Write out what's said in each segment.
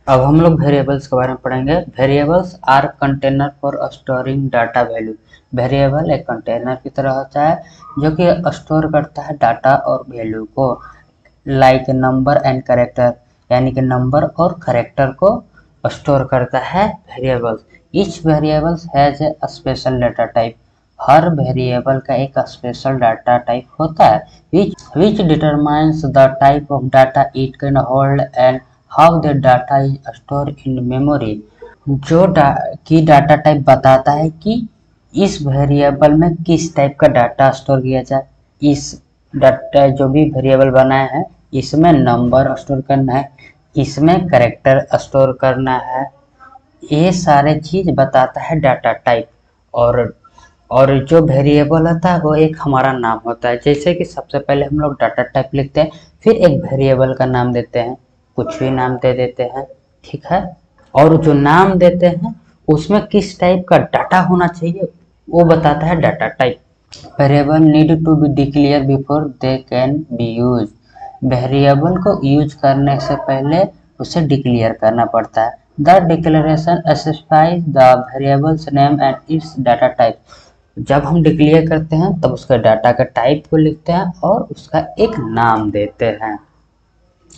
अब हम लोग वेरिएबल्स के बारे में पढ़ेंगे। Variables are container for storing data value. Variable एक कंटेनर की तरह होता है जो कि स्टोर करता है डाटा और वैल्यू को, लाइक नंबर एंड करेक्टर, यानी कि नंबर और करेक्टर को स्टोर करता है variables. Each variables has a special data type. Her variable का एक स्पेशल डाटा टाइप होता है which determines the type of data it can hold and how the data is stored in memory। जो की data type बताता है कि इस वेरिएबल में किस टाइप का डाटा स्टोर किया जाए। इस डाटा जो भी वेरिएबल बनाया है इसमें नंबर स्टोर करना है, इसमें करेक्टर स्टोर करना है, ये सारे चीज बताता है डाटा टाइप। और जो वेरिएबल होता है वो एक हमारा नाम होता है। जैसे कि सबसे पहले हम लोग डाटा टाइप लिखते हैं, फिर एक वेरिएबल का नाम देते हैं, कुछ भी नाम दे देते हैं, ठीक है। और जो नाम देते हैं उसमें किस टाइप का डाटा होना चाहिए वो बताता है data type. Variable need to be declare before they can be use. Variable को यूज करने से पहले उसे डिक्लेयर करना पड़ता है। The declaration specifies the variables name and its data type. जब हम डिक्लेयर करते हैं तब उसका डाटा का टाइप को लिखते हैं और उसका एक नाम देते हैं।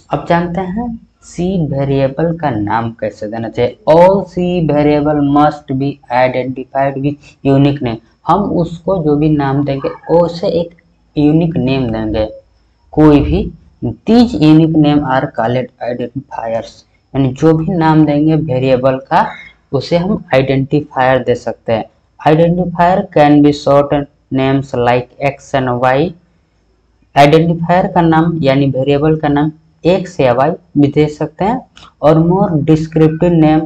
अब जानते हैं सी वेरिएबल का नाम कैसे देना चाहिए। All C variable must be identified with unique name. हम उसको जो भी नाम देंगे उसे एक यूनिक नेम देंगे, कोई भी। These unique name are called identifiers, यानी जो भी नाम देंगे वेरिएबल का उसे हम आइडेंटिफायर दे सकते हैं। Identifier can be short names like X and Y. Identifier का नाम यानी वेरिएबल का नाम एक्स या वाई भी दे सकते हैं। और मोर डिस्क्रिप्टिव नेम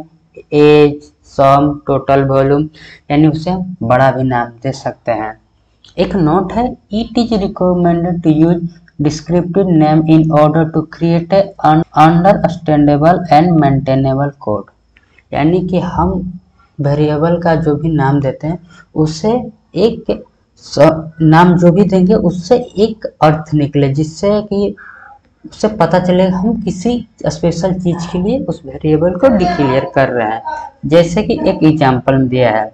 एज, सम, टोटल, वॉल्यूम, यानी उसे हम बड़ा भी नाम दे सकते हैं। एक नोट है, it is recommended to use descriptive name in order to create a understandable and maintainable code. यानी कि हम वेरिएबल का जो भी नाम देते हैं उससे एक नाम जो भी देंगे उससे एक अर्थ निकले, जिससे कि उससे पता चलेगा हम किसी स्पेशल चीज के लिए उस वेरिएबल को डिक्लेयर कर रहे हैं। जैसे कि एक एग्जांपल दिया है,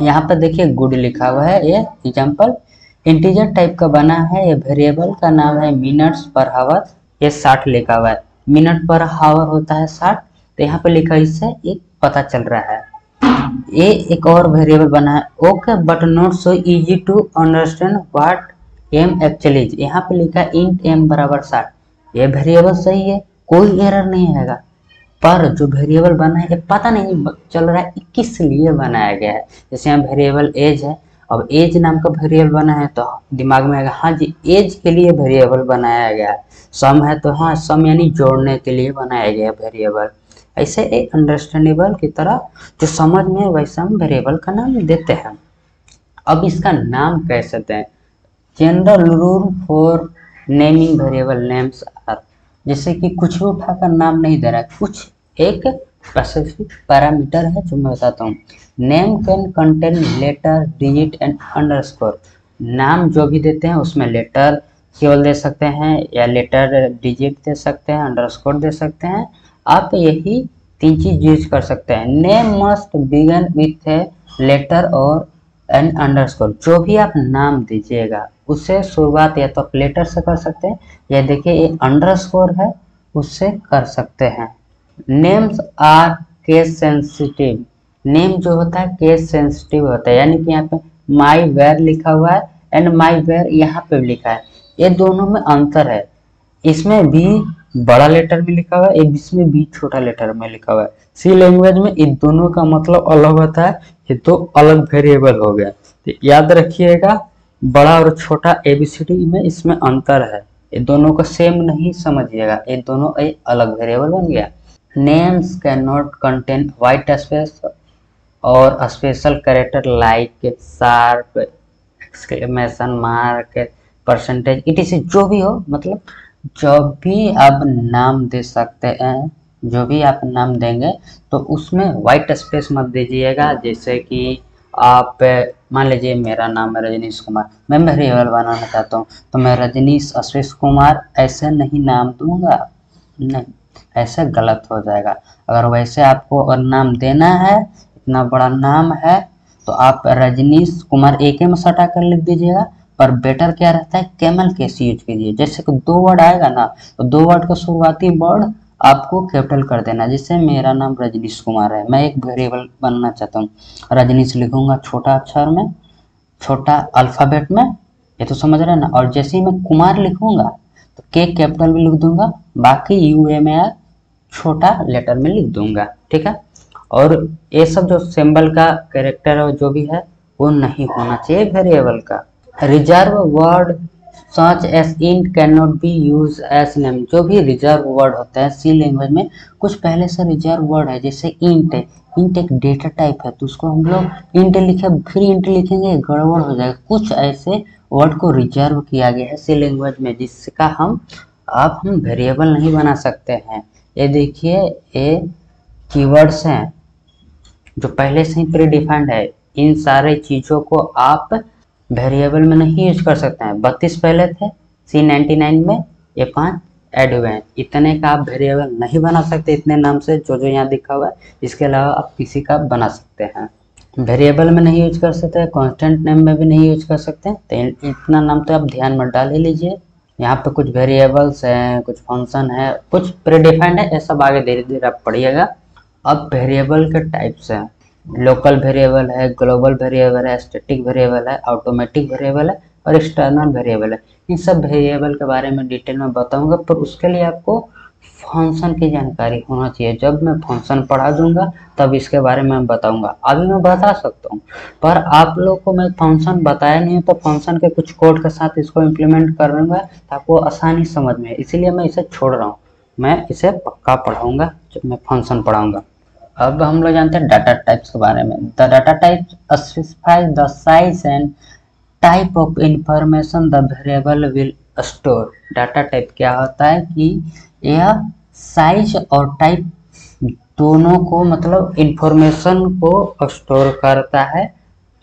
यहाँ पर देखिए गुड लिखा हुआ है। ये एग्जांपल इंटीजर टाइप का बना है। ये वेरिएबल का नाम है मिनट्स पर हावर। ये 60 लिखा हुआ है, मिनट पर हावर होता है 60, तो यहाँ पे लिखा है, इससे एक पता चल रहा है। ये एक और वेरिएबल बना है, okay but not so easy to understand what M actually is. यहाँ पे लिखा है इंट एम बराबर 60। ये वेरिएबल सही है, कोई एरर नहीं आएगा, पर जो वेरिएबल बना है ये पता नहीं चल रहा है किस लिए बनाया गया है। जैसे यहाँ वेरिएबल एज है, अब एज नाम का वेरिएबल बना है तो दिमाग में आएगा हाँ जी एज के लिए वेरिएबल बनाया गया है। सम है तो हाँ सम यानी जोड़ने के लिए बनाया गया वेरिएबल। ऐसे एक अंडरस्टैंडेबल की तरह जो समझ में वैसे हम वेरिएबल का नाम देते हैं। अब इसका नाम कैसे दें। General rule for naming variable names are, जैसे कि कुछ भी उठाकर नाम नहीं दे रहा है, कुछ एक स्पेसिफिक पैरामीटर है जो मैं बताता हूँ। Name can contain letter, digit and underscore. नाम जो भी देते हैं उसमें लेटर केवल दे सकते हैं या लेटर डिजिट दे सकते हैं, अंडरस्कोर दे सकते हैं। आप यही 3 चीज यूज कर सकते हैं। Name must begin with a letter or an underscore. जो भी आप नाम दीजिएगा उससे शुरुआत या तो आप लेटर से कर सकते हैं या देखिए ये अंडरस्कोर है उससे कर सकते हैं। Names are case sensitive. Name जो होता है केस सेंसिटिव होता है, यानी कि यहाँ पे माई वेयर लिखा हुआ है एंड माई वेयर यहाँ पे भी लिखा है, ये दोनों में अंतर है। इसमें भी बड़ा लेटर में लिखा हुआ है, इसमें भी छोटा लेटर में लिखा हुआ है। सी लैंग्वेज में इन दोनों का मतलब अलग होता है, ये दो अलग वेरिएबल हो गया। तो याद रखिएगा बड़ा और छोटा एबीसीडी में इसमें अंतर है, ये दोनों को सेम नहीं समझिएगा, ये दोनों एक अलग वेरिएबल बन गया। Names can not contain white space और special character like sharp, exclamation mark, percentage, etc जो भी हो, मतलब जब भी आप नाम दे सकते हैं, जो भी आप नाम देंगे तो उसमें व्हाइट स्पेस मत दीजिएगा। जैसे कि आप मान लीजिए मेरा नाम है रजनीश कुमार, मैं वेरिएबल बनाना चाहता हूँ तो मैं रजनीश स्पेस कुमार ऐसे नहीं नाम दूंगा, नहीं, ऐसे गलत हो जाएगा। अगर वैसे आपको और नाम देना है, इतना बड़ा नाम है, तो आप रजनीश कुमार एक में सटा कर लिख दीजिएगा। पर बेटर क्या रहता है, कैमल कैसे यूज कीजिए। जैसे कि 2 वर्ड आएगा ना, तो 2 वर्ड का शुरुआती वर्ड आपको कैपिटल कर देना। जैसे मेरा नाम रजनीश कुमार है, मैं एक वेरिएबल बनना चाहता हूँ, रजनीश लिखूंगा छोटा अक्षर में, छोटा अल्फाबेट में, ये तो समझ रहे हैं ना। और जैसे ही मैं कुमार लिखूंगा तो के कैपिटल में लिख दूंगा, बाकी UMAR छोटा लेटर में लिख दूंगा, ठीक है। और ये सब जो सिंबल का कैरेक्टर है जो भी है वो नहीं होना चाहिए वेरिएबल का। Reserve word such as int can not be use as name. जो भी रिजर्व वर्ड होता है सी लैंग्वेज में, कुछ पहले से रिजर्व वर्ड है, जैसे इंट है, इंट एक डेटा टाइप है, तो उसको हम लोग इंट लिखे फिर इंट लिखेंगे, गड़बड़ हो जाएगा। कुछ ऐसे वर्ड को रिजर्व किया गया है सी लैंग्वेज में, जिसका हम वेरिएबल नहीं बना सकते हैं। ये देखिए, ये कीवर्ड्स हैं जो पहले से ही प्री डिफाइंड है। इन सारे चीज़ों को आप वेरिएबल में नहीं यूज कर सकते हैं। 32 पहले थे, C99 में ये 5 ऐड हुए हैं। इतने का आप वेरिएबल नहीं बना सकते, इतने नाम से जो जो यहाँ दिखा हुआ है। इसके अलावा आप किसी का बना सकते हैं। वेरिएबल में नहीं यूज कर सकते, कांस्टेंट नेम में भी नहीं यूज कर सकते, तो इतना नाम तो आप ध्यान में डाल ही लीजिए। यहाँ पे कुछ वेरिएबल्स हैं, कुछ फंक्शन है, कुछ प्रीडिफाइंड है, ये सब आगे धीरे धीरे आप पढ़िएगा। अब वेरिएबल के टाइप्स हैं, लोकल वेरिएबल है, ग्लोबल वेरिएबल है, स्टैटिक वेरिएबल है, ऑटोमेटिक वेरिएबल है और एक्सटर्नल वेरिएबल है। इन सब वेरिएबल के बारे में डिटेल में बताऊंगा, पर उसके लिए आपको फंक्शन की जानकारी होना चाहिए। जब मैं फंक्शन पढ़ा दूंगा तब इसके बारे में बताऊंगा। अभी मैं बता सकता हूँ, पर आप लोग को मैं फंक्शन बताया नहीं, तो फंक्शन के कुछ कोड के साथ इसको इम्प्लीमेंट करूंगा ताकि वो आसानी समझ में, इसीलिए मैं इसे छोड़ रहा हूँ। मैं इसे पक्का पढ़ाऊंगा जब मैं फंक्शन पढ़ाऊंगा। अब हम लोग जानते हैं डाटा टाइप्स के बारे में। The data type specifies the size and type of information the variable will store. Data type क्या होता है कि यह साइज और टाइप दोनों को, मतलब इंफॉर्मेशन को स्टोर करता है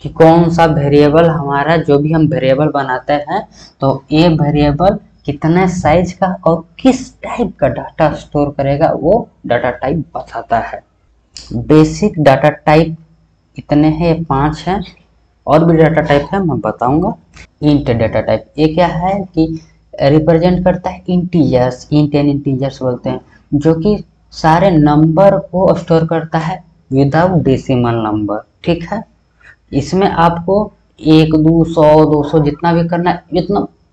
कि कौन सा वेरिएबल हमारा, जो भी हम वेरिएबल बनाते हैं, तो ये वेरिएबल कितने साइज का और किस टाइप का डाटा स्टोर करेगा, वो डाटा टाइप बताता है। बेसिक डाटा टाइप इतने हैं, 5 हैं, और भी डाटा टाइप है मैं बताऊंगा। इंट डाटा टाइप, ये क्या है कि रिप्रेजेंट करता है इंटीजर्स, इंट एंड इंटीजर्स बोलते हैं, जो कि सारे नंबर को स्टोर करता है विदाउट डेसिमल नंबर, ठीक है। इसमें आपको 1, 2, 100, 200 जितना भी करना है,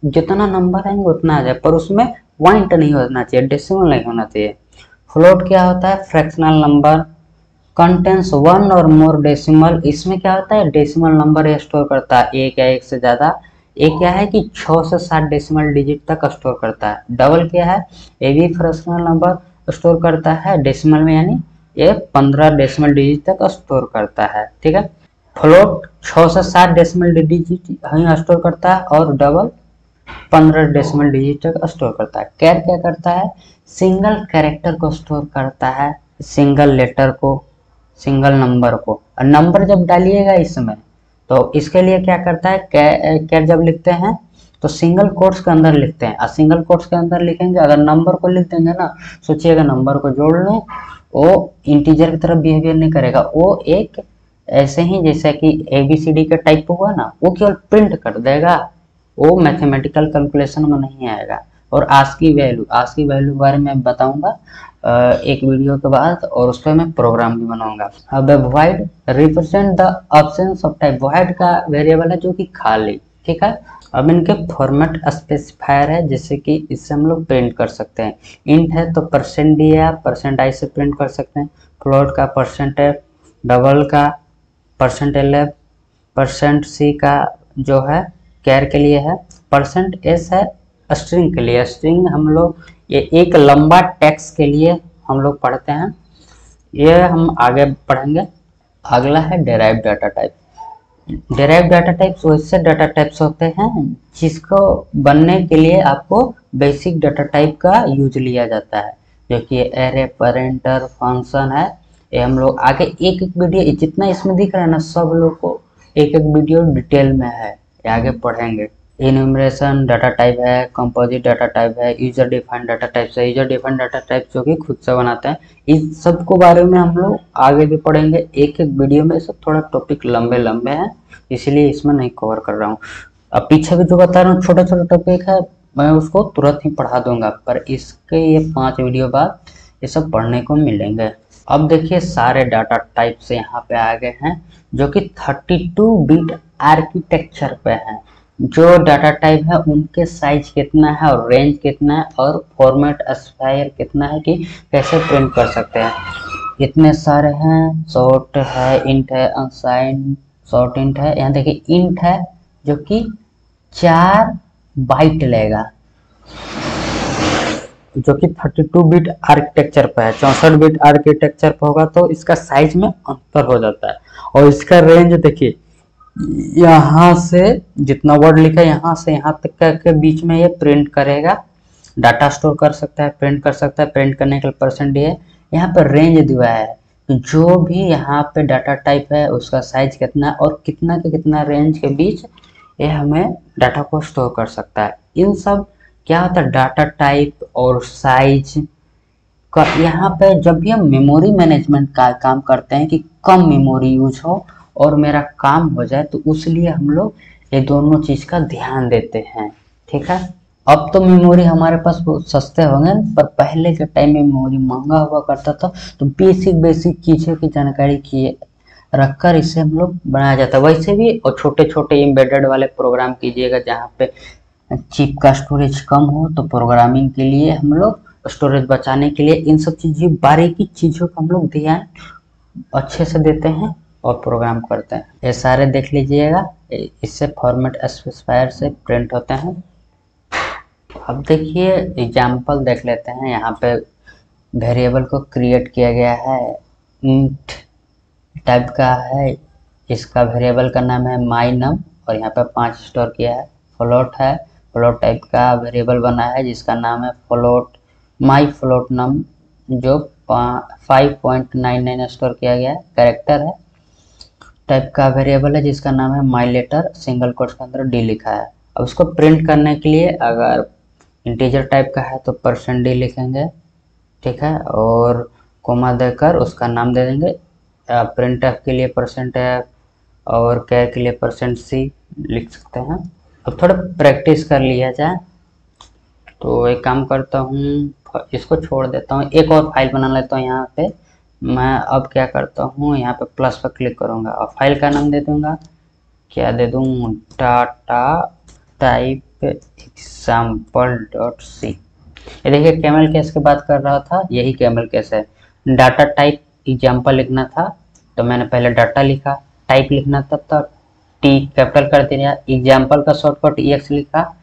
जितना नंबर आएंगे उतना आ जाए, पर उसमें पॉइंट नहीं होना चाहिए, डेसिमल नहीं होना चाहिए। फ्लोट क्या होता है, फ्रैक्शनल नंबर, कंटेंस 1 और मोर डेसिमल। इसमें क्या होता है, डेसिमल नंबर स्टोर करता है, एक या एक से ज्यादा। एक क्या है कि 6 से 7 डेसिमल डिजिट तक स्टोर करता है। डबल क्या है, ये भी फ्रैक्शनल नंबर स्टोर करता है डेसिमल में, यानी ये 15 डेसिमल डिजिट तक स्टोर करता है, ठीक है। फ्लोट 6 से 7 डेसिमल डिजिट ही स्टोर करता है, और डबल 15 डेसिमल डिजिट तक स्टोर करता है। कैर क्या करता है, सिंगल कैरेक्टर को स्टोर करता है, सिंगल लेटर को, सिंगल नंबर को। और नंबर जब डालिएगा इसमें, तो इसके लिए क्या करता है, कैर जब लिखते हैं तो सिंगल कोट्स के अंदर लिखते हैं, और सिंगल कोट्स के अंदर लिखेंगे। अगर नंबर को लिख देंगे ना, सोचिएगा नंबर को जोड़ लो, वो इंटीजर की तरफ बिहेवियर नहीं करेगा, वो एक ऐसे ही जैसे कि ABCD का टाइप हुआ ना, वो केवल प्रिंट कर देगा, वो मैथमेटिकल कैलकुलेशन में नहीं आएगा। और ASCII वैल्यू के बारे में बताऊंगा एक वीडियो के बाद, और उस पर मैं प्रोग्राम भी बनाऊंगा। अब void represent the absence of type. Void का वेरिएबल है जो कि खाली, ठीक है। अब इनके फॉर्मेट स्पेसिफायर है, जैसे कि इससे हम लोग प्रिंट कर सकते हैं। इंट है तो %d या %i से प्रिंट कर सकते हैं। फ्लोट का %f, डबल का %lf, %c का जो है कैर के लिए है, %s है स्ट्रिंग के लिए। स्ट्रिंग हम लोग ये एक लंबा टेक्स्ट के लिए हम लोग पढ़ते हैं, ये हम आगे पढ़ेंगे। अगला है derive data type. Derive data types वैसे डाटा टाइप्स होते हैं जिसको बनने के लिए आपको बेसिक डाटा टाइप का यूज लिया जाता है, जो कि एरे, पैरामीटर, फंक्शन है। ये हम लोग आगे एक एक वीडियो, जितना इसमें दिख रहा है ना, सब लोग को एक एक वीडियो डिटेल में है, ये आगे पढ़ेंगे। इन्यूमरेशन डाटा टाइप है, कंपोजिट डाटा टाइप है, यूजर डिफाइंड डाटा टाइप है। यूजर डिफाइंड डाटा टाइप जो कि खुद से बनाते हैं। इस सब को बारे में हम लोग आगे भी पढ़ेंगे एक एक वीडियो में। सब थोड़ा टॉपिक लंबे लंबे हैं, इसलिए इसमें नहीं कवर कर रहा हूँ। अब पीछे भी जो बता रहा हूँ छोटा छोटा टॉपिक है, मैं उसको तुरंत ही पढ़ा दूंगा, पर इसके ये 5 वीडियो बाद ये सब पढ़ने को मिलेंगे। अब देखिए सारे डाटा टाइप से यहाँ पे आ गए हैं, जो कि 32 बिट आर्किटेक्चर पे हैं। जो डाटा टाइप है उनके साइज कितना है और रेंज कितना है और फॉर्मेट स्पेसिफायर कितना है कि कैसे प्रिंट कर सकते हैं, इतने सारे हैं। शॉर्ट है, इंट है, अनसाइंड, शॉर्ट इंट है। यहाँ देखिए इंट है जो कि 4 बाइट लेगा, जो कि 32 बिट आर्किटेक्चर पे है। 64 बिट आर्किटेक्चर पे होगा तो इसका साइज में अंतर हो जाता है। और इसका रेंज देखिए, यहाँ से जितना वर्ड लिखा है यहाँ से यहाँ तक के बीच में ये प्रिंट करेगा। डाटा स्टोर कर सकता है, प्रिंट कर सकता है, प्रिंट करने के लिए परसेंट डी है। यहाँ पर रेंज दिया है, जो भी यहाँ पे डाटा टाइप है उसका साइज कितना और कितना के कितना रेंज के बीच ये हमें डाटा को स्टोर कर सकता है। इन सब क्या होता है, डाटा टाइप और साइज का। यहाँ पे जब भी हम मेमोरी मैनेजमेंट का काम करते हैं कि कम मेमोरी यूज हो और मेरा काम हो जाए, तो उसलिए हम लोग ये दोनों चीज का ध्यान देते हैं। ठीक है, अब तो मेमोरी हमारे पास बहुत सस्ते होंगे, पर पहले के टाइम में मेमोरी महंगा हुआ करता था, तो बेसिक बेसिक चीज़ों की जानकारी की रखकर इसे हम लोग बनाया जाता है। वैसे भी और छोटे छोटे एम्बेडेड वाले प्रोग्राम कीजिएगा जहाँ पे चिप का स्टोरेज कम हो, तो प्रोग्रामिंग के लिए हम लोग स्टोरेज बचाने के लिए इन सब चीज़ों बारीकी चीज़ों का हम लोग ध्यान अच्छे से देते हैं और प्रोग्राम करते हैं। ये सारे देख लीजिएगा, इससे फॉर्मेट स्पेसिफायर से प्रिंट होते हैं। अब देखिए एग्जाम्पल देख लेते हैं। यहाँ पे वेरिएबल को क्रिएट किया गया है, इंट टाइप का है। इसका वेरिएबल का नाम है माई नम और यहाँ पे 5 स्टोर किया है। फ्लोट है, फ्लोट टाइप का वेरिएबल बना है जिसका नाम है फ्लोट माई फ्लोट नम, जो 5.99 स्टोर किया गया है। कैरेक्टर है टाइप का वेरिएबल है जिसका नाम है माई लेटर, सिंगल कोट्स के अंदर डी लिखा है। अब उसको प्रिंट करने के लिए अगर इंटीजर टाइप का है तो %d लिखेंगे, ठीक है, और कोमा देकर उसका नाम दे देंगे। प्रिंट एफ के लिए %f और कैर के लिए %c लिख सकते हैं। अब थोड़ा प्रैक्टिस कर लिया जाए, तो एक काम करता हूँ, इसको छोड़ देता हूँ, एक और फाइल बना लेता हूँ। यहाँ पे मैं अब क्या करता हूँ, यहाँ पे प्लस पर क्लिक करूँगा और फाइल का नाम दे दूँगा। क्या दे दूँ, डाटा टाइप example.c। ये देखिए कैमल केस की बात कर रहा था, यही कैमल केस है। डाटा टाइप एग्जाम्पल लिखना था तो मैंने पहले डाटा लिखा, टाइप लिखना था तो टी कैपिटल कर दिया, एग्जाम्पल का शॉर्टकट EX लिखा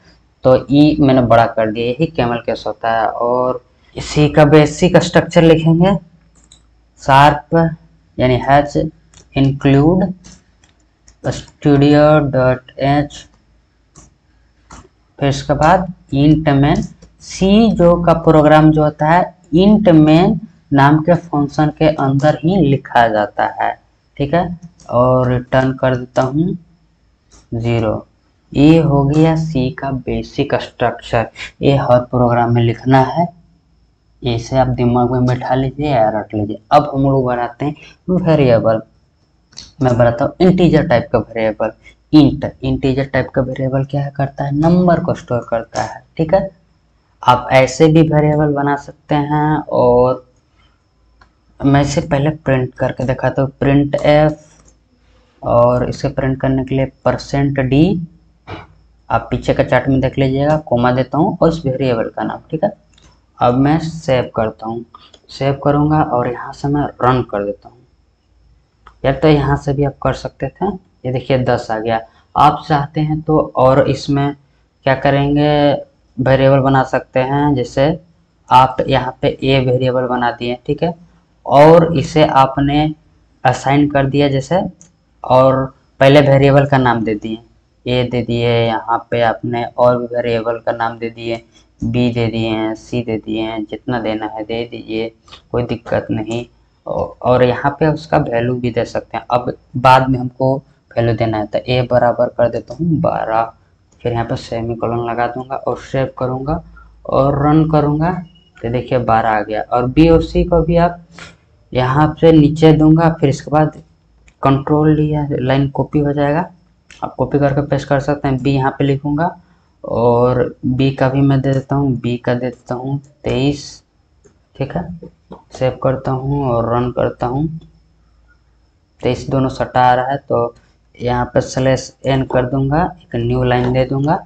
तो ई मैंने बड़ा कर दिया, यही कैमल केस होता है। और इसी का बेसिक स्ट्रक्चर लिखेंगे, शार्प यानी हैच इंक्लूड studio.h, फिर इसके बाद इंट मेन। सी जो का प्रोग्राम जो होता है इंट मेन नाम के फंक्शन के अंदर ही लिखा जाता है, ठीक है। और रिटर्न कर देता हूँ 0। ये हो गया सी का बेसिक स्ट्रक्चर, ये हर प्रोग्राम में लिखना है। इसे आप दिमाग में बैठा लीजिए या रट लीजिए। अब हम लोग बनाते हैं वेरिएबल। मैं बनाता हूँ इंटीजर टाइप का वेरिएबल। इंट इंटीजर टाइप का वेरिएबल क्या करता है, नंबर को स्टोर करता है, ठीक है। आप ऐसे भी वेरिएबल बना सकते हैं, और मैं इसे पहले प्रिंट करके दिखाता हूँ। प्रिंट एफ, और इसे प्रिंट करने के लिए %d, आप पीछे का चार्ट में देख लीजिएगा, कोमा देता हूँ और इस वेरिएबल का नाम, ठीक है। अब मैं सेव करता हूँ, सेव करूँगा और यहाँ से मैं रन कर देता हूँ। यार तो यहाँ से भी आप कर सकते थे। ये देखिए 10 आ गया। आप चाहते हैं तो और इसमें क्या करेंगे, वेरिएबल बना सकते हैं। जैसे आप यहाँ पे ए वेरिएबल बना दिए, ठीक है, और इसे आपने असाइन कर दिया जैसे, और पहले वेरिएबल का नाम दे दिए, ए दे दिए, यहाँ पे आपने और भी वेरिएबल का नाम दे दिए, बी दे दिए हैं, सी दे दिए हैं, जितना देना है दे दीजिए, कोई दिक्कत नहीं। और यहाँ पे उसका वैल्यू भी दे सकते हैं। अब बाद में हमको वैल्यू देना है तो ए बराबर कर देता हूँ 12, फिर यहाँ पे सेमीकोलन लगा दूंगा और सेव करूंगा और रन करूंगा तो देखिए 12 आ गया। और बी और सी को भी आप यहाँ से नीचे दूंगा, फिर इसके बाद कंट्रोल लिया लाइन कॉपी हो जाएगा, आप कॉपी करके पेस्ट कर सकते हैं। बी यहाँ पे लिखूंगा और बी का भी मैं दे देता हूँ, बी का दे देता हूँ 23, ठीक है। सेव करता हूँ और रन करता हूँ, 23 दोनों सटा आ रहा है तो यहाँ पे /n कर दूंगा, एक न्यू लाइन दे दूंगा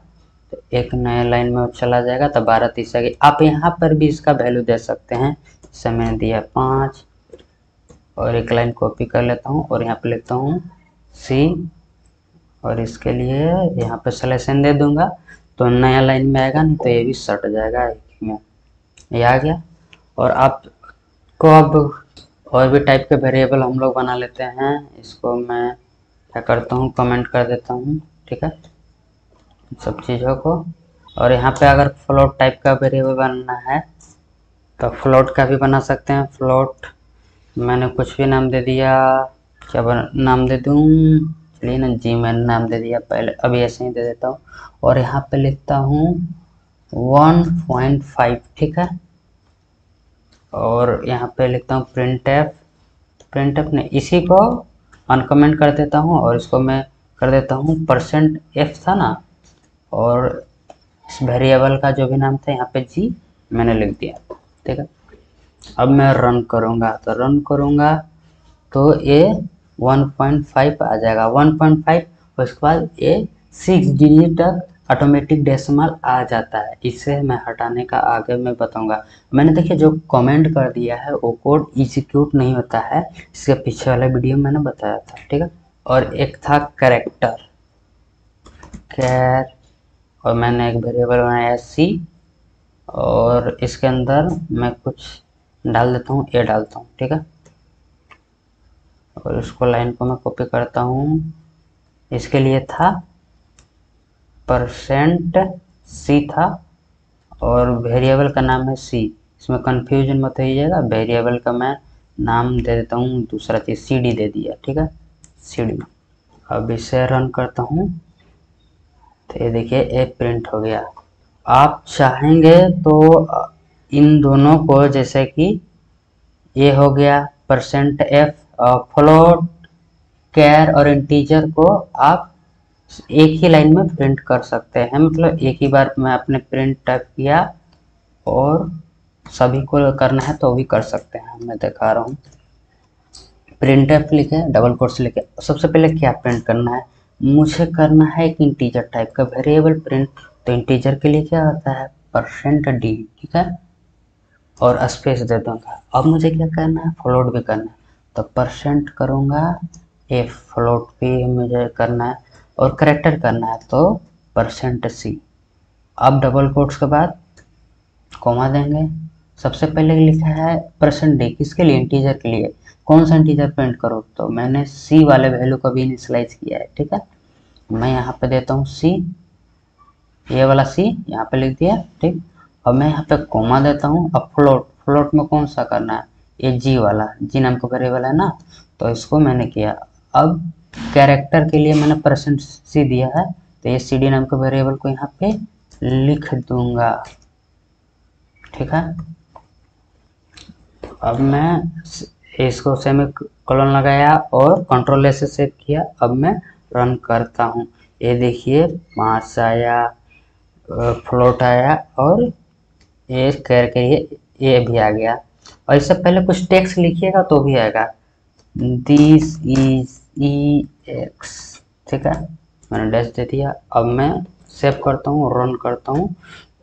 तो एक नया लाइन में चला जाएगा तो 12 30 आ गई। आप यहाँ पर भी इसका वैल्यू दे सकते हैं, जैसे मैंने दिया 5 और एक लाइन कॉपी कर लेता हूँ और यहाँ पे लिखता हूँ सी और इसके लिए यहाँ पे /n दे दूंगा तो नया लाइन में आएगा, नहीं तो ये भी सट जाएगा एक में। ये आ गया। और आपको अब और भी टाइप के वेरिएबल हम लोग बना लेते हैं। इसको मैं क्या करता हूँ, कमेंट कर देता हूँ, ठीक है, सब चीज़ों को। और यहाँ पे अगर फ्लोट टाइप का वेरिएबल बनाना है तो फ्लोट का भी बना सकते हैं। फ्लोट मैंने कुछ भी नाम दे दिया, क्या नाम दे दूँ, चलिए ना जी मैंने नाम दे दिया पहले, अभी ऐसे ही दे देता हूँ। और यहाँ पे लिखता हूँ 1.5, ठीक है। और यहाँ पे लिखता हूँ प्रिंटफ ने इसी को अनकमेंट कर देता हूँ और इसको मैं कर देता हूँ %f था ना, और इस वेरिएबल का जो भी नाम था यहाँ पे जी मैंने लिख दिया, ठीक है। अब मैं रन करूँगा तो ये 1.5 आ जाएगा, 1.5 और इसके बाद ये 6 डिजिट तक ऑटोमेटिक डेसिमल आ जाता है। इसे मैं हटाने का आगे मैं बताऊंगा। मैंने देखिए जो कमेंट कर दिया है वो कोड एग्जीक्यूट नहीं होता है, इसके पीछे वाले वीडियो में मैंने बताया था, ठीक है। और एक था कैरेक्टर और मैंने एक वेरिएबल बनाया सी और इसके अंदर मैं कुछ डाल देता हूँ, ए डालता हूँ, ठीक है। और इसको लाइन को मैं कॉपी करता हूँ, इसके लिए था %c था और वेरिएबल का नाम है सी। इसमें कंफ्यूजन मत होइएगा, वेरिएबल का मैं नाम दे देता हूँ दूसरा चीज़, cd दे दिया, ठीक है, cd। अब इसे रन करता हूँ तो ये देखिए ए प्रिंट हो गया। आप चाहेंगे तो इन दोनों को, जैसे कि ये हो गया %f, फ्लोट, कैर और इंटीजर को आप एक ही लाइन में प्रिंट कर सकते हैं। मतलब एक ही बार में आपने प्रिंट टाइप किया और सभी को करना है तो भी कर सकते हैं। मैं दिखा रहा हूँ, प्रिंटफ लिखे डबल कोट्स लिखे। सबसे पहले क्या प्रिंट करना है, मुझे करना है एक इंटीजर टाइप का वेरिएबल प्रिंट। तो इंटीजर के लिए क्या होता है %d, ठीक है, और स्पेस दे दूंगा। अब मुझे क्या करना है, फ्लोट भी करना है तो % करूँगा, f फ्लोट भी मुझे करना है और करेक्टर करना है तो %c। अब डबल कोट्स के बाद कॉमा देंगे। सबसे पहले लिखा है %d, किसके लिए, इंटीजर के लिए। कौन सा इंटीजर प्रिंट करो, तो मैंने c वाले वैल्यू को भी इनिशियलाइज किया है, ठीक है। मैं यहाँ पे देता हूँ c, ये वाला c यहाँ पे लिख दिया, ठीक। अब मैं यहाँ पे कॉमा देता हूँ। अब फ्लोट में कौन सा करना है, ये जी वाला, जी नाम का वेरिएबल है ना, तो इसको मैंने किया। अब कैरेक्टर के लिए मैंने %c दिया है तो ये cd नाम के वेरिएबल को यहाँ पे लिख दूंगा, ठीक है। अब मैं इसको सेमीकोलन लगाया और कंट्रोल से सेव किया। अब मैं रन करता हूँ, ये देखिए 5 आया, फ्लोट आया और ये कैर के लिए ये भी आ गया। और इससे पहले कुछ टेक्स्ट लिखिएगा तो भी आएगा, दिस इज EX, ठीक है, मैंने डैश दे दिया। अब मैं सेव करता हूँ, रन करता हूँ,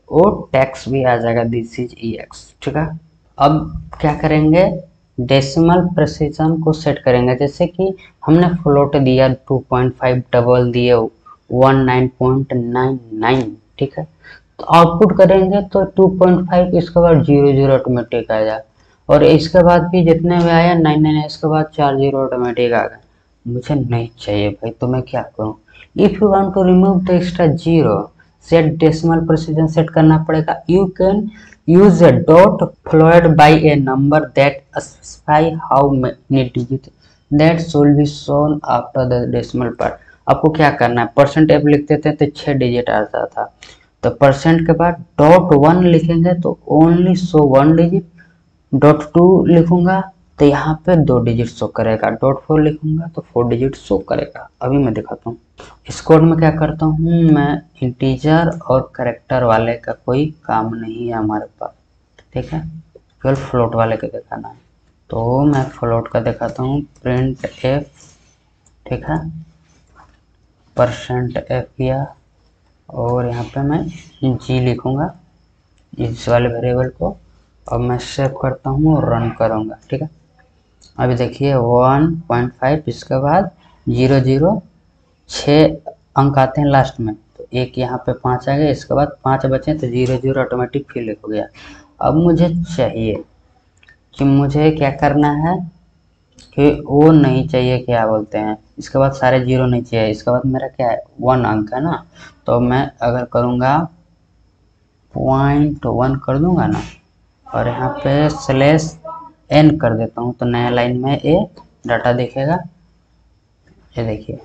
वो टेक्स्ट भी आ जाएगा दिस इज EX, ठीक है। अब क्या करेंगे, डेसिमल प्रेसिजन को सेट करेंगे। जैसे कि हमने फ्लोट दिया 2.5, डबल दिए 19.99, ठीक है। तो आउटपुट करेंगे तो 2.5, इसके बाद 00 ऑटोमेटिक आएगा और इसके बाद भी जितने में आया 99 है, इसके बाद 40 ऑटोमेटिक आ गया। मुझे नहीं चाहिए भाई, तो मैं क्या करूं, if you want to remove the extra 0, set decimal precision set करना पड़ेगा। You can use a dot followed by a number that specify how many digits that should be shown after the decimal part। आपको क्या करना है, percent F लिखते थे तो 6 digit आता था, तो परसेंट के बाद डॉट वन लिखेंगे तो only show 1 digit, dot to लिखूंगा तो यहाँ पे 2 डिजिट शो करेगा, डॉट फोर लिखूंगा तो 4 डिजिट शो करेगा। अभी मैं दिखाता हूँ इस कोड में क्या करता हूँ। मैं इंटीजर और करेक्टर वाले का कोई काम नहीं है हमारे पास, ठीक है, केवल फ्लोट वाले का दिखाना है। तो मैं फ्लोट का दिखाता हूँ, प्रिंट एफ, ठीक है, परसेंट एफ किया और यहाँ पे मैं जी लिखूंगा इस वाले वेरिएबल को। अब मैं सेव करता हूँ और रन करूँगा, ठीक है। अभी देखिए 1.5, इसके बाद 0 6 अंक आते हैं लास्ट में, तो एक यहाँ पे 5 आ गया, इसके बाद 5 बचे तो 0 ऑटोमेटिक फिल हो गया। अब मुझे चाहिए कि मुझे क्या करना है कि वो नहीं चाहिए, क्या बोलते हैं, इसके बाद सारे 0 नहीं चाहिए, इसके बाद मेरा क्या है 1 अंक है ना, तो मैं अगर करूँगा 0.1 कर दूंगा ना और यहाँ पे स्लैश एन कर देता हूँ तो नया लाइन में ए डाटा दिखेगा। ये देखिए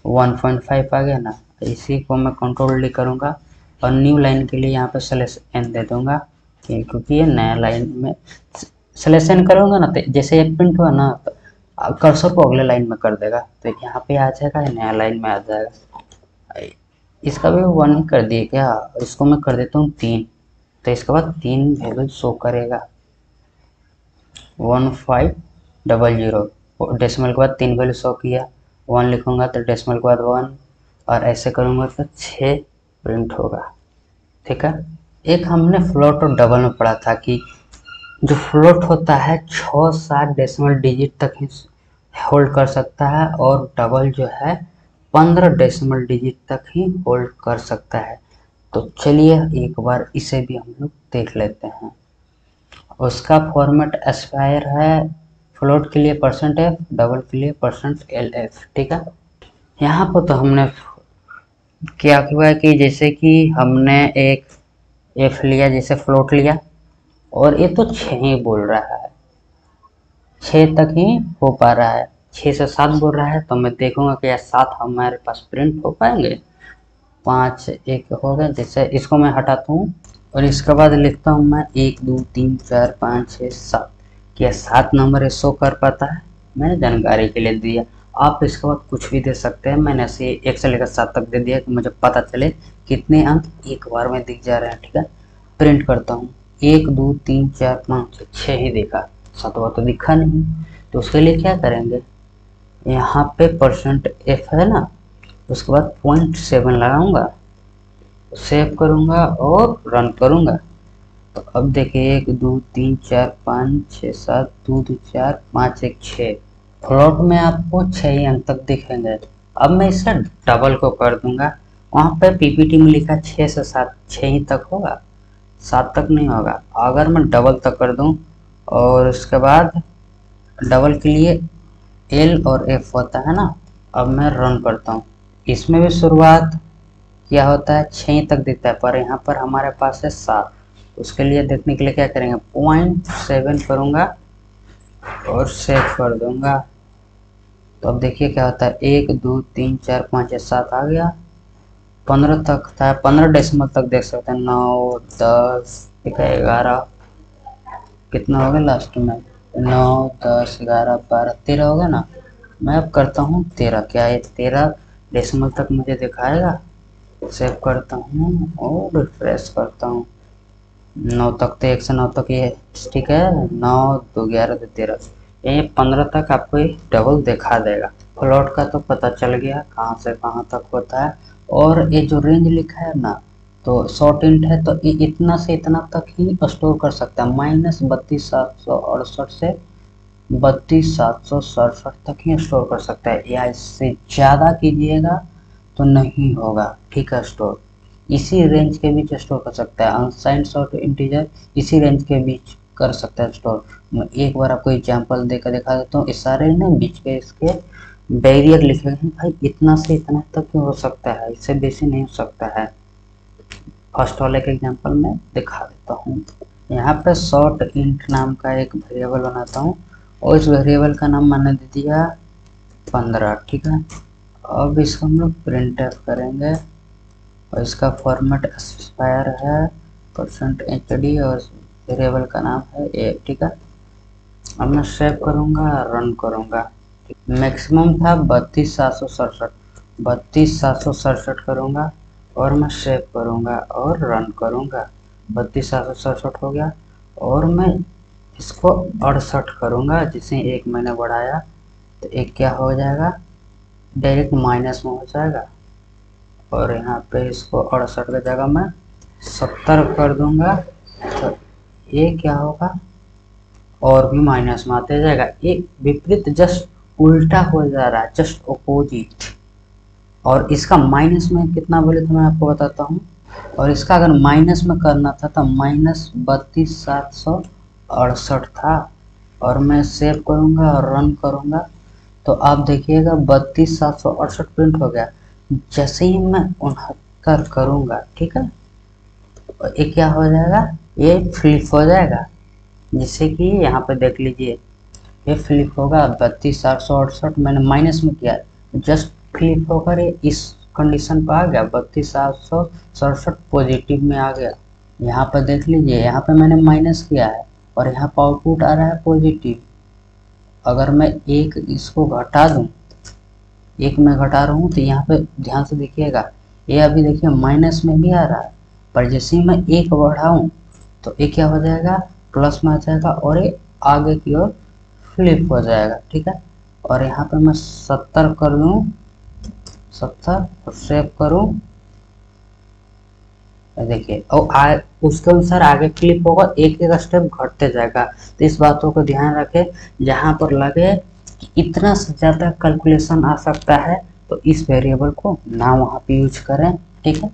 1.5 आ गया ना, इसी को मैं कंट्रोल डी करूँगा और न्यू लाइन के लिए यहाँ पे स्लैश एन दे दूंगा, क्योंकि ये नया लाइन में स्लैश एन करूँगा ना तो जैसे ये प्रिंट हुआ ना तो कर्सर को अगले लाइन में कर देगा, तो यहाँ पे आ जाएगा, नया लाइन में आ जाएगा। इसका भी 1 ही कर दिए क्या, इसको मैं कर देता हूँ 3, तो इसके बाद 3 वैल्यू शो करेगा 1500, डेसिमल के बाद 3 वैल्यू शो किया, 1 लिखूंगा तो डेसिमल के बाद 1 और ऐसे करूंगा तो 6 प्रिंट होगा, ठीक है। एक हमने फ्लोट और डबल में पढ़ा था कि जो फ्लोट होता है 6-7 डेसिमल डिजिट तक ही होल्ड कर सकता है और डबल जो है 15 डेसिमल डिजिट तक ही होल्ड कर सकता है। तो चलिए एक बार इसे भी हम लोग देख लेते हैं। उसका फॉर्मेट एस्पायर है, फ्लोट के लिए परसेंट एफ, डबल के लिए परसेंट एल एफ, ठीक है। यहाँ पर तो हमने क्या हुआ है कि जैसे कि हमने एक एफ लिया, जैसे फ्लोट लिया और ये तो 6 ही बोल रहा है, 6 तक ही हो पा रहा है, 6 से 7 बोल रहा है, तो मैं देखूंगा कि 7 हमारे पास प्रिंट हो पाएंगे। 5 एक हो गए, जैसे इसको मैं हटाता हूँ और इसके बाद लिखता हूँ मैं 1 2 3 4 5 6 7, क्या 7 नंबर शो कर पाता है, मैंने जानकारी के लिए दिया। आप इसके बाद कुछ भी दे सकते हैं, मैंने ऐसे 1 से लेकर 7 तक दे दिया कि मुझे पता चले कितने अंक एक बार में दिख जा रहे हैं, ठीक है। प्रिंट करता हूँ 1 2 3 4 5 6 ही देखा, 7वां तो दिखा नहीं, तो उसके लिए क्या करेंगे, यहाँ पे परसेंट एफ है ना, उसके बाद 0.7 लगाऊंगा, सेव करूंगा और रन करूंगा। तो अब देखिए 1 2 3 4 5 6 7 2 2 4 5 1 6, फ्लोट में आपको 6 ही अंक तक दिखेंगे। अब मैं इसे डबल को कर दूंगा, वहाँ पे पीपीटी में लिखा 6 से 7, 6 ही तक होगा, 7 तक नहीं होगा। अगर मैं डबल तक कर दूं और उसके बाद डबल के लिए एल और एफ होता है ना, अब मैं रन करता हूँ, इसमें भी शुरुआत क्या होता है 6 ही तक दिखता है, पर यहाँ पर हमारे पास है 7, उसके लिए देखने के लिए क्या करेंगे 0.7 करूँगा और सेव कर दूंगा। तो अब देखिए क्या होता है 1 2 3 4 5 7 आ गया, 15 तक था, 15 डेसिमल तक देख सकते हैं, 9 10 11, कितना हो गया लास्ट में 9 10 11 12 13 हो गया ना। मैं अब करता हूँ 13, क्या ये 13 डेसिमल तक मुझे दिखाएगा, सेव करता हूँ और रिफ्रेश करता हूँ। 9 तक तो 1 से 9 तक ये ठीक है, 9 2 11 2 13, ये 15 तक आपको ये डबल दिखा देगा। फ्लोट का तो पता चल गया कहाँ से कहाँ तक होता है, और ये जो रेंज लिखा है ना, तो शॉर्ट इंट है तो ये इतना से इतना तक ही स्टोर कर सकता है, -32,768 से 32,767 तक ही स्टोर कर सकता है, या इससे ज़्यादा कीजिएगा तो नहीं होगा, ठीक है। स्टोर इसी रेंज के बीच स्टोर कर सकता है, अनसाइंड शॉर्ट इंटीजर इसी रेंज के बीच कर सकता है स्टोर। मैं एक बार आपको एग्जांपल देकर दिखा देता हूँ, इस सारे ने बीच के इसके बैरियर लिखे हैं भाई, इतना से इतना तक ही हो सकता है, इससे बेसी नहीं हो सकता है। फर्स्ट वाले के एग्जांपल में दिखा देता हूँ, यहाँ पे शॉर्ट इंट नाम का एक वेरिएबल बनाता हूँ और इस वेरिएबल का नाम मैंने दे दिया 15, ठीक है। अब इसको हम लोग प्रिंट एफ करेंगे और इसका फॉर्मेट स्पेसिफायर है %hd और वेरिएबल का नाम है ए। ठीक है, अब मैं सेव करूँगा, रन करूँगा। मैक्सिमम था 32,767 करूँगा और मैं सेव करूँगा और रन करूँगा। 32,767 हो गया और मैं इसको 68 करूँगा, जिसे 1 मैंने बढ़ाया तो एक क्या हो जाएगा, डायरेक्ट माइनस में हो जाएगा। और यहाँ पे इसको 68 की जगह मैं 70 कर दूँगा तो ये क्या होगा, और भी माइनस में आते जाएगा। एक विपरीत जस्ट उल्टा हो जा रहा है, जस्ट अपोजिट। और इसका माइनस में कितना बोले तो मैं आपको बताता हूँ। और इसका अगर माइनस में करना था तो -32,768 था। और मैं सेव करूँगा और रन करूँगा तो आप देखिएगा 32,768 प्रिंट हो गया। जैसे ही मैं 69 करूँगा, ठीक है, ये क्या हो जाएगा, ये फ्लिप हो जाएगा। जिससे कि यहाँ पे देख लीजिए ये फ्लिप होगा। 32,768 मैंने माइनस में किया, जस्ट फ्लिप होकर ये इस कंडीशन पर आ गया, 32,767 पॉजिटिव में आ गया। यहाँ पर देख लीजिए, यहाँ पे मैंने माइनस किया है और यहाँ पर आउटपुट आ रहा है पॉजिटिव। अगर मैं एक इसको घटा दूँ, एक में घटा रहा हूँ तो यहाँ पे ध्यान से देखिएगा, ये अभी देखिए माइनस में भी आ रहा है, पर जैसे ही मैं एक बढ़ाऊँ तो ये क्या हो जाएगा, प्लस में आ जाएगा और ये आगे की ओर फ्लिप हो जाएगा। ठीक है, और यहाँ पे मैं 70 कर लूँ, 70 और सेव करूँ, देखिए और उसके अनुसार आगे फ्लिप होगा, एक एक स्टेप घटते जाएगा। तो इस बातों को ध्यान रखें, जहाँ पर लगे कि इतना से ज़्यादा कैलकुलेशन आ सकता है तो इस वेरिएबल को ना वहाँ पे यूज करें। ठीक है,